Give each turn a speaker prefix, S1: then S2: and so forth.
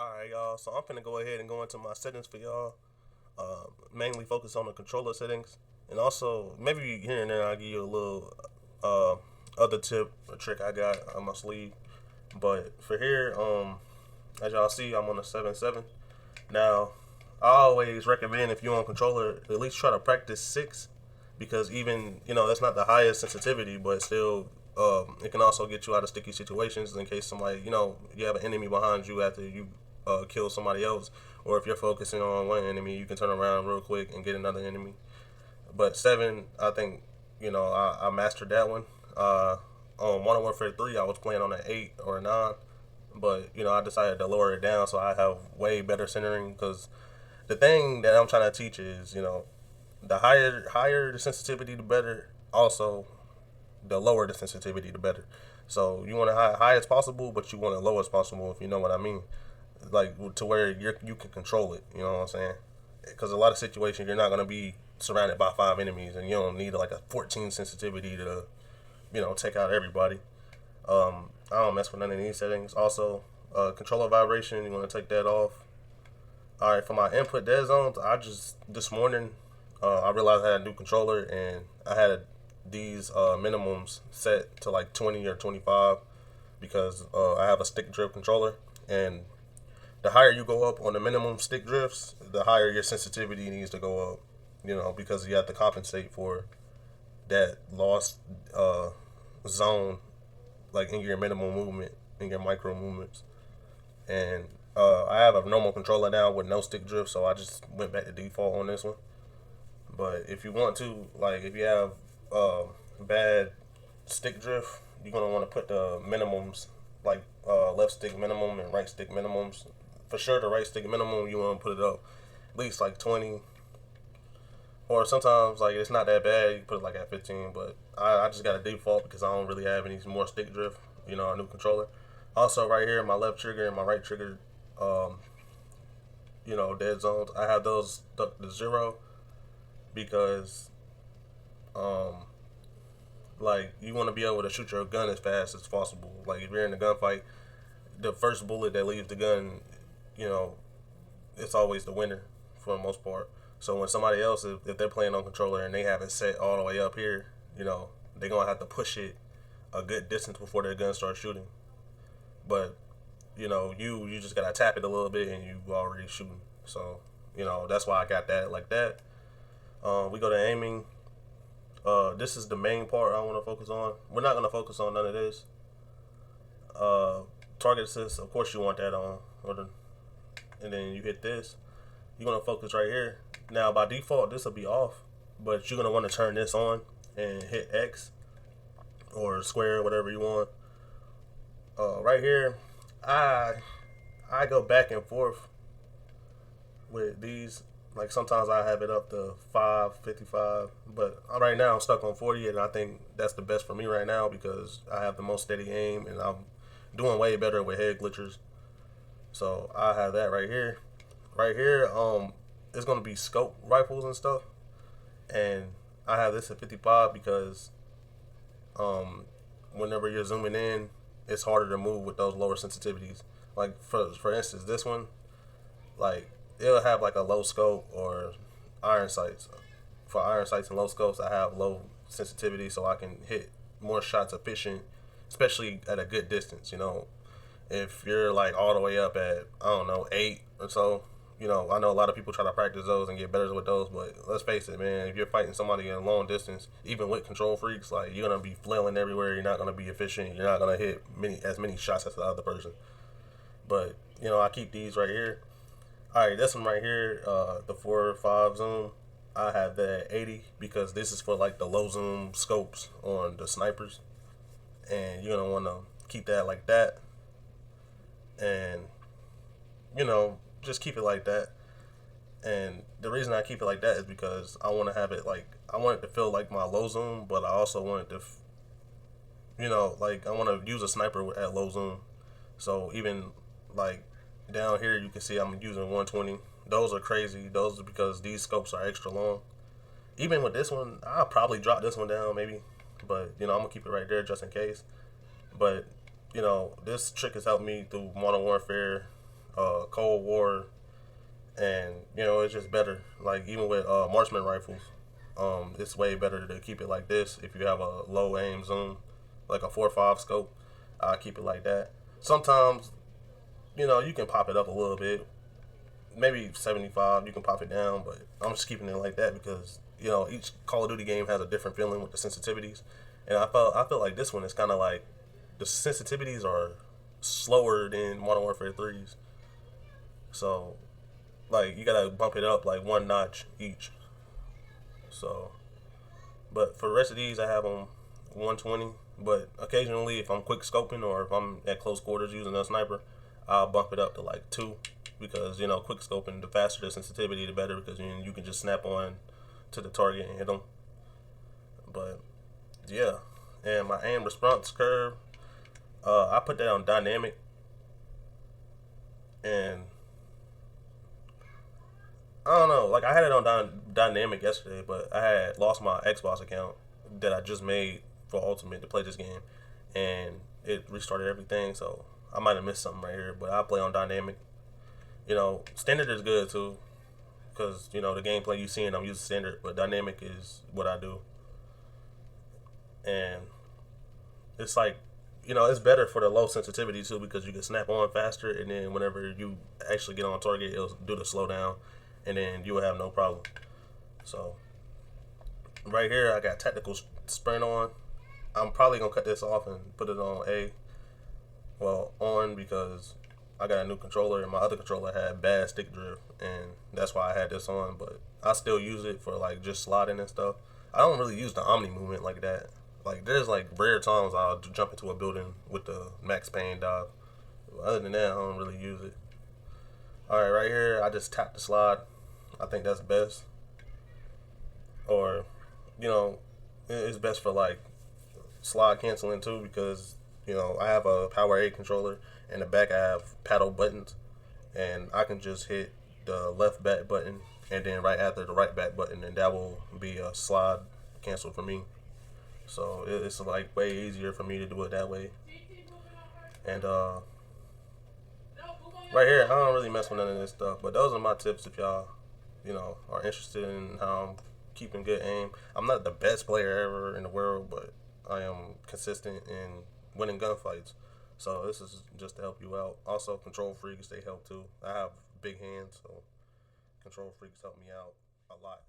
S1: Alright, y'all. So I'm finna go ahead and go into my settings for y'all. Mainly focus on the controller settings, and also maybe here and there I'll give you a little uh, other tip or trick I got on my sleeve. But for here, as y'all see, I'm on a 7.7. Now, I always recommend if you're on controller, at least try to practice 6, because even that's not the highest sensitivity, but still, it can also get you out of sticky situations in case somebody you have an enemy behind you after you kill somebody else, or if you're focusing on one enemy, you can turn around real quick and get another enemy. But 7, I think I mastered that one. On Modern Warfare 3, I was playing on an 8 or a 9, but I decided to lower it down so I have way better centering. Because the thing that I'm trying to teach is the higher the sensitivity, the better. Also, the lower the sensitivity, the better. So you want it high as possible, but you want it low as possible, if you know what I mean. Like to where you can control it. You know what I'm saying? Because a lot of situations you're not gonna be surrounded by 5 enemies, and you don't need like a 14 sensitivity to take out everybody. I don't mess with none of these settings. Also, controller vibration, you want to take that off. All right, for my input dead zones, I just this morning I realized I had a new controller, and I had these minimums set to like 20 or 25 because I have a stick drift controller, and the higher you go up on the minimum stick drifts, the higher your sensitivity needs to go up. Because you have to compensate for that lost zone, like in your minimal movement, in your micro movements. And I have a normal controller now with no stick drift, so I just went back to default on this one. But if you want to, like, if you have bad stick drift, you're gonna want to put the minimums, like left stick minimum and right stick minimums. For sure, the right stick minimum you want to put it up at least like 20, or sometimes like it's not that bad. You can put it like at 15, but I just got a default because I don't really have any more stick drift. A new controller. Also, right here, my left trigger and my right trigger, um, dead zones. I have those stuck to 0 because um, like you want to be able to shoot your gun as fast as possible. Like if you're in a gunfight, the first bullet that leaves the gun, you know, it's always the winner for the most part. So when somebody else, if they're playing on controller and they have it set all the way up here, they're gonna have to push it a good distance before their gun starts shooting. But you just gotta tap it a little bit and you already shooting. So that's why I got that like that. We go to aiming. This is the main part I want to focus on. We're not gonna focus on none of this. Uh, Target assist, of course you want that on, and then you hit this. You're gonna focus right here. Now by default this will be off, but you're gonna want to turn this on and hit X or square, whatever you want. Right here, I I go back and forth with these. Like sometimes I have it up to 555, but right now I'm stuck on 40, and I think that's the best for me right now because I have the most steady aim, and I'm doing way better with head glitchers. So I have that right here. Right here, it's gonna be scope rifles and stuff, and I have this at 55 because um, whenever you're zooming in, it's harder to move with those lower sensitivities. Like for instance, this one, like it'll have like a low scope or iron sights. For iron sights and low scopes, I have low sensitivity, so I can hit more shots efficient, especially at a good distance. If you're like all the way up at I don't know 8 or so, I know a lot of people try to practice those and get better with those, but let's face it, man. If you're fighting somebody in a long distance, even with control freaks, like you're gonna be flailing everywhere. You're not gonna be efficient. You're not gonna hit as many shots as the other person. But I keep these right here. All right, this one right here, the 4 or 5 zoom. I have that at 80 because this is for like the low zoom scopes on the snipers, and you're gonna want to keep that like that, and just keep it like that. And the reason I keep it like that is because I want to have it like I want it to feel like my low zoom, but I also want it to, like I want to use a sniper at low zoom. So even like down here, you can see I'm using 120. Those are crazy. Those are because these scopes are extra long. Even with this one, I'll probably drop this one down maybe, but I'm gonna keep it right there just in case. But this trick has helped me through Modern Warfare Cold War, and it's just better. Like even with marksman rifles, it's way better to keep it like this. If you have a low aim zoom, like a 4.5 scope, I keep it like that. Sometimes you can pop it up a little bit, maybe 75. You can pop it down, but I'm just keeping it like that because each Call of Duty game has a different feeling with the sensitivities, and I feel like this one is kind of like the sensitivities are slower than Modern Warfare 3's. So like you gotta bump it up like one notch each. So, but for the rest of these, I have them 120. But occasionally, if I'm quick scoping or if I'm at close quarters using a sniper, I'll bump it up to like 2 because quick scoping, the faster the sensitivity, the better because you can just snap on to the target and hit them. But yeah, and my aim response curve, I put that on dynamic, and I don't know. Like I had it on dynamic yesterday, but I had lost my Xbox account that I just made for Ultimate to play this game, and it restarted everything. So I might have missed something right here, but I play on dynamic. Standard is good too, because the gameplay you seeing I'm using standard, but dynamic is what I do, and it's like it's better for the low sensitivity too because you can snap on faster, and then whenever you actually get on target, it'll do the slowdown, and then you will have no problem. So right here, I got tactical sprint on. I'm probably gonna cut this off and put it on on because I got a new controller and my other controller had bad stick drift, and that's why I had this on. But I still use it for like just sliding and stuff. I don't really use the Omni movement like that. Like there's like rare times I'll jump into a building with the max pain dive. Other than that, I don't really use it. All right, right here, I just tap the slide. I think that's best. Or, you know, it's best for like slide canceling too because I have a Power A controller. In the back, I have paddle buttons, and I can just hit the left back button and then right after the right back button, and that will be a slide cancel for me. So it's like way easier for me to do it that way. And right here, I don't really mess with none of this stuff. But those are my tips if y'all, are interested in how I'm keeping good aim. I'm not the best player ever in the world, but I am consistent in winning gunfights. So this is just to help you out. Also, control freaks, they help too. I have big hands, so control freaks help me out a lot.